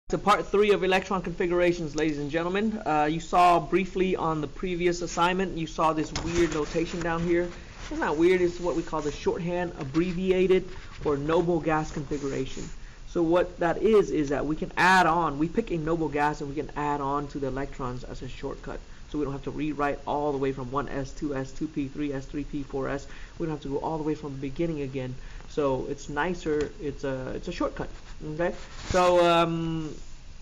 To part 3 of electron configurations, ladies and gentlemen. You saw briefly on the previous assignment, you saw this weird notation down here. It's not weird, it's what we call the shorthand abbreviated or noble gas configuration. So what that is that we can add on, we pick a noble gas and we can add on to the electrons as a shortcut. So we don't have to rewrite all the way from 1s, 2s, 2p, 3s, 3p, 4s. We don't have to go all the way from the beginning again. So it's nicer, it's a shortcut. Okay, so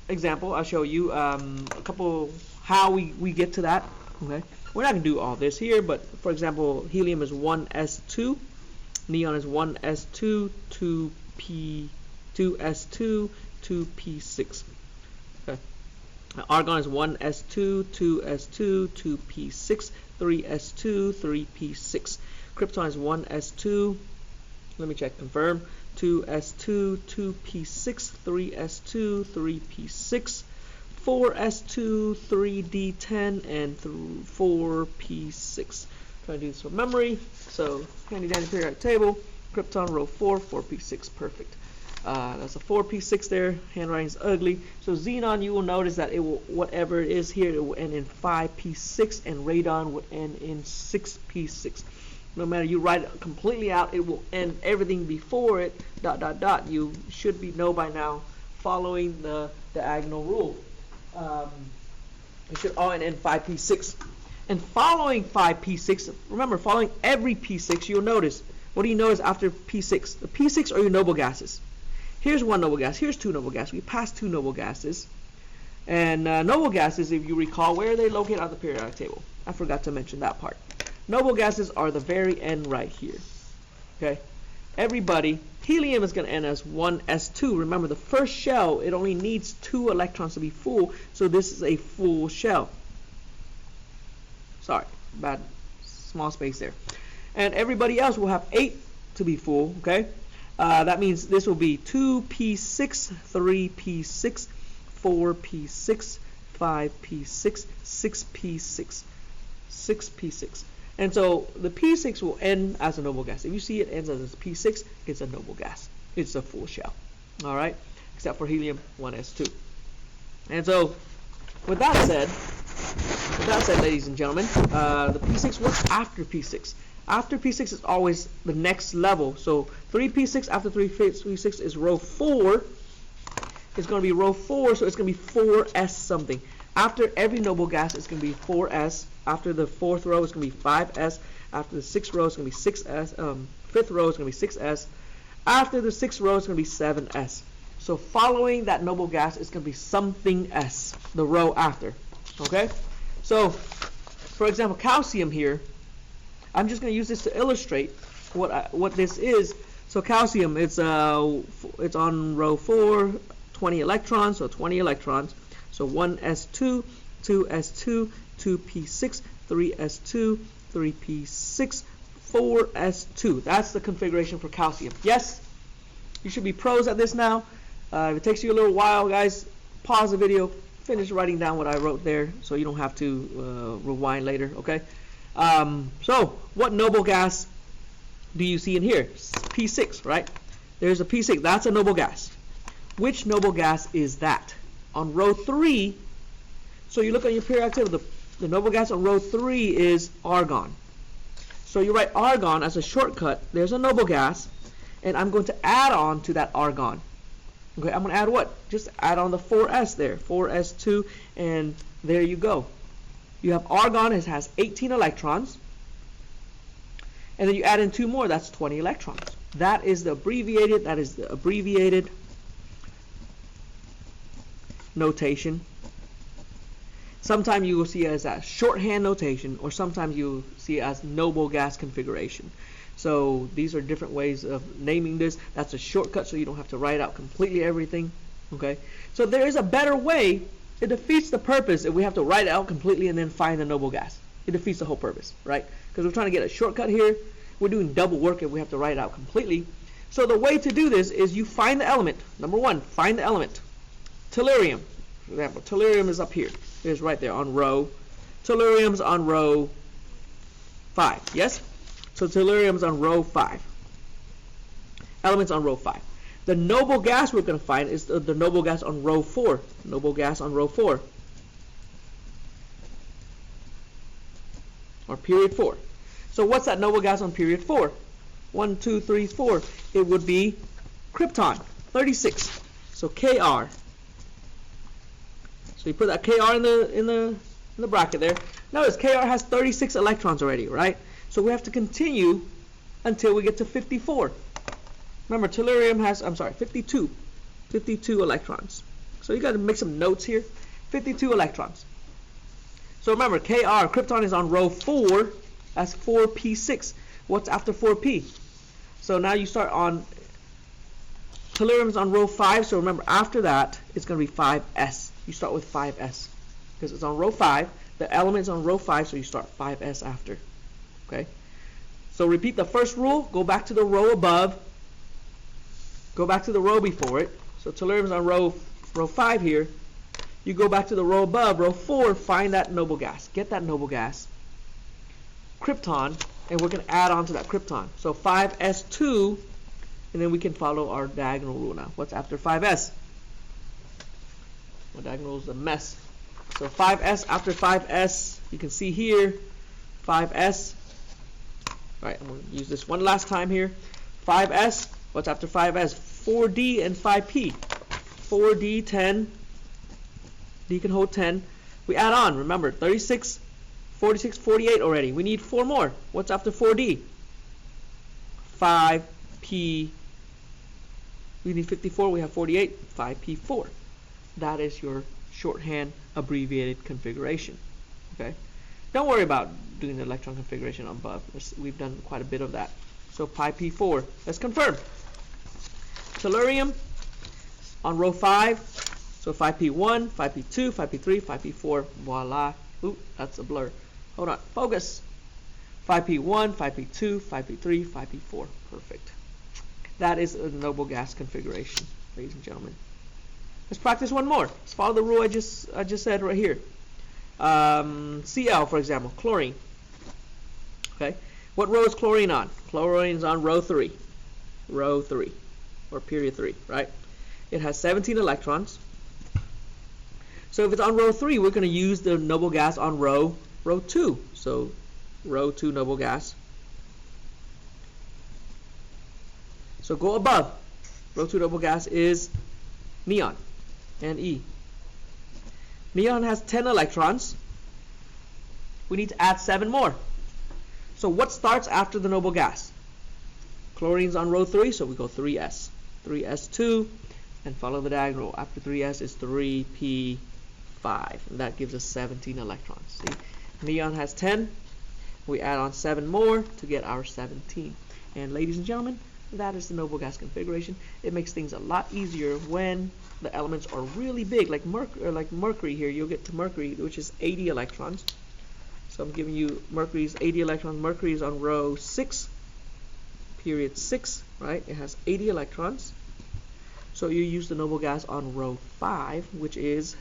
example, I'll show you a couple how we get to that. Okay, we're not gonna do all this here, but for example, helium is 1s2, neon is 1s2, 2p, 2s2, 2p6. Okay, argon is 1s2, 2s2, 2p6, 3s2, 3p6. Krypton is 1s2. Let me check, confirm. 2s2, 2p6, 3s2, 3p6, 4s2, 3d10, and 4p6. Trying to do this from memory. So, handy dandy periodic table. Krypton row 4, 4p6, perfect. That's a 4p6 there. Handwriting's ugly. So xenon, you will notice that it will, whatever it is here, it will end in 5p6, and radon would end in 6p6. No matter you write it completely out, it will end everything before it, ... You should know by now, following the diagonal rule. It should all end in 5p6. And following 5p6, remember, following every p6, you'll notice, what do you notice after p6? The p6 are your noble gases. Here's one noble gas, here's two noble gases. We passed two noble gases. And noble gases, if you recall, where are they located on the periodic table? I forgot to mention that part. Noble gases are the very end right here. Okay, everybody, helium is going to end as 1s2. Remember, the first shell, it only needs 2 electrons to be full, so this is a full shell. Sorry, bad small space there. And everybody else will have 8 to be full. Okay, that means this will be 2p6, 3p6, 4p6, 5p6, 6p6, 6p6. And so the p6 will end as a noble gas. If you see it ends as a p6, it's a noble gas. It's a full shell. All right, except for helium 1s2. And so, with that said, ladies and gentlemen, the p6 works after p6. After p6 is always the next level. So 3p6 after 3p6 is row 4. It's going to be row 4, so it's going to be 4s something. After every noble gas, it's going to be 4s. After the 4th row, it's going to be 5s. After the 6th row, it's going to be 6s. 5th row, it's going to be 6s. After the 6th row, it's going to be 7s. So following that noble gas, it's going to be something s, the row after. Okay? So, for example, calcium here, I'm just going to use this to illustrate what this is. So calcium, it's on row 4, 20 electrons, so 20 electrons. So 1s2, 2s2, 2p6, 3s2, 3p6, 4s2. That's the configuration for calcium. Yes? You should be pros at this now. If it takes you a little while, guys, pause the video, finish writing down what I wrote there so you don't have to rewind later, okay? So, what noble gas do you see in here? P6, right? There's a P6. That's a noble gas. Which noble gas is that? On row 3, so you look on your periodic table, the noble gas on row 3 is argon. So you write argon as a shortcut. There's a noble gas, and I'm going to add on to that argon. Okay, I'm going to add what? Just add on the 4s there, 4s2, and there you go. You have argon, it has 18 electrons, and then you add in 2 more, that's 20 electrons. That is the abbreviated notation. Sometimes you will see it as a shorthand notation, or sometimes you will see it as noble gas configuration. So these are different ways of naming this. That's a shortcut, so you don't have to write out completely everything. Okay. So there is a better way. It defeats the purpose if we have to write it out completely and then find the noble gas. It defeats the whole purpose, right? Because we're trying to get a shortcut here. We're doing double work if we have to write it out completely. So the way to do this is you find the element. Number 1, find the element. Tellurium, for example, tellurium is up here. It is right there on row. Tellurium's on row 5. Yes? So tellurium's on row 5. Elements on row 5. The noble gas we're going to find is the noble gas on row 4. Noble gas on row 4. Or period 4. So what's that noble gas on period 4? 1, 2, 3, 4. It would be krypton, 36. So Kr. So you put that Kr in the bracket there. Notice Kr has 36 electrons already, right? So we have to continue until we get to 54. Remember, tellurium has, 52 electrons. So you got to make some notes here. 52 electrons. So remember, Kr, krypton is on row 4. That's 4p6. What's after 4p? So now you start on, tellurium is on row 5. So remember, after that, it's going to be 5s. You start with 5s. Because it's on row 5. The element's on row 5, so you start 5s after. Okay? So repeat the first rule. Go back to the row above. Go back to the row before it. So tellurium is on row 5 here. You go back to the row above, row 4, find that noble gas. Get that noble gas. Krypton, and we're going to add on to that krypton. So 5s2, and then we can follow our diagonal rule now. What's after 5s? My diagonal rule is a mess. So 5s after 5s, you can see here, 5s. All right, I'm going to use this one last time here. 5s, what's after 5s? 4d and 5p. 4d, 10. D can hold 10. We add on, remember, 36, 46, 48 already. We need 4 more. What's after 4D? 5p. We need 54, we have 48, 5p4. That is your shorthand abbreviated configuration. Okay? Don't worry about doing the electron configuration above. We've done quite a bit of that. So pi p4. Let's confirm. Tellurium on row 5. So 5p1, 5p2, 5p3, 5p4, voila. Ooh, that's a blur. Hold on, focus. 5p1, 5p2, 5p3, 5p4. Perfect. That is a noble gas configuration, ladies and gentlemen. Let's practice one more. Let's follow the rule I just said right here. Cl, for example, chlorine. Okay, what row is chlorine on? Chlorine is on row 3. Row 3, or period 3, right? It has 17 electrons. So if it's on row 3, we're going to use the noble gas on row 2. So row 2 noble gas. So go above. Row 2 noble gas is neon, Ne. Neon has 10 electrons. We need to add 7 more. So what starts after the noble gas? Chlorine's on row 3, so we go 3s. 3s2, and follow the diagonal. After 3s is 3p5. And that gives us 17 electrons. See, neon has 10. We add on 7 more to get our 17. And ladies and gentlemen, that is the noble gas configuration. It makes things a lot easier when the elements are really big, like mercury here. You'll get to mercury, which is 80 electrons. So I'm giving you mercury's 80 electrons. Mercury is on row 6, period 6, right? It has 80 electrons. So you use the noble gas on row 5, which is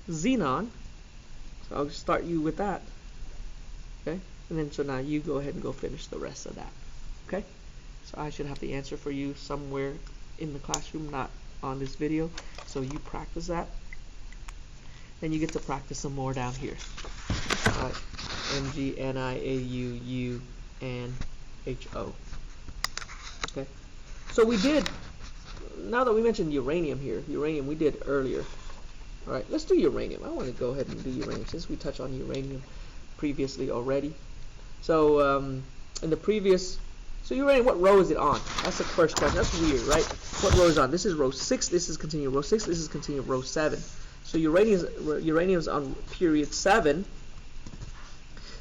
xenon. So I'll start you with that. Okay? And then so now you go ahead and go finish the rest of that. Okay? So I should have the answer for you somewhere in the classroom, not on this video. So you practice that. Then you get to practice some more down here. Alright. MgNiAuUNHO. Okay? So we did, now that we mentioned uranium here, uranium we did earlier. Alright, let's do uranium. I want to go ahead and do uranium since we touched on uranium previously already. So in the previous, so uranium, what row is it on? That's the first question. That's weird, right? What row is it on? This is row 6, this is continuing row 6, this is continuing row 7. So uranium is on period 7.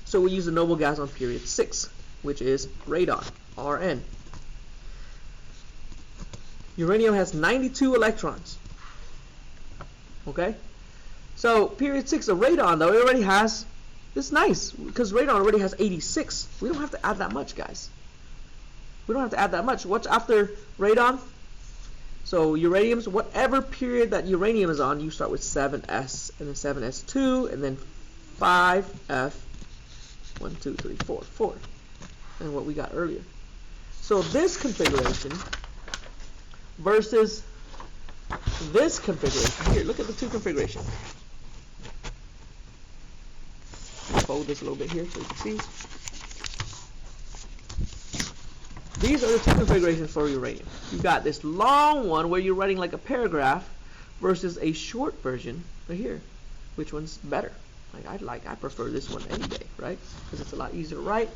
So we use the noble gas on period 6, which is radon, Rn. Uranium has 92 electrons. Okay? So period 6 of radon, though, it already has, it's nice because radon already has 86. We don't have to add that much, guys. We don't have to add that much. What's after radon? So uranium's, whatever period that uranium is on, you start with 7s, and then 7s2, and then 5f, 1, 2, 3, 4, 4, and what we got earlier. So this configuration versus this configuration. Here, look at the two configurations. Fold this a little bit here so you can see. These are the two configurations for uranium. You've got this long one where you're writing like a paragraph versus a short version right here. Which one's better? I prefer this one any day, right? Because it's a lot easier to write.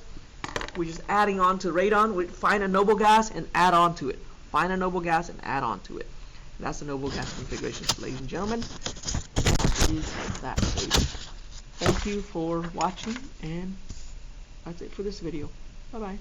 We're just adding on to radon. We find a noble gas and add on to it. Find a noble gas and add on to it. And that's the noble gas configuration, ladies and gentlemen. That is that page. Thank you for watching, and that's it for this video. Bye-bye.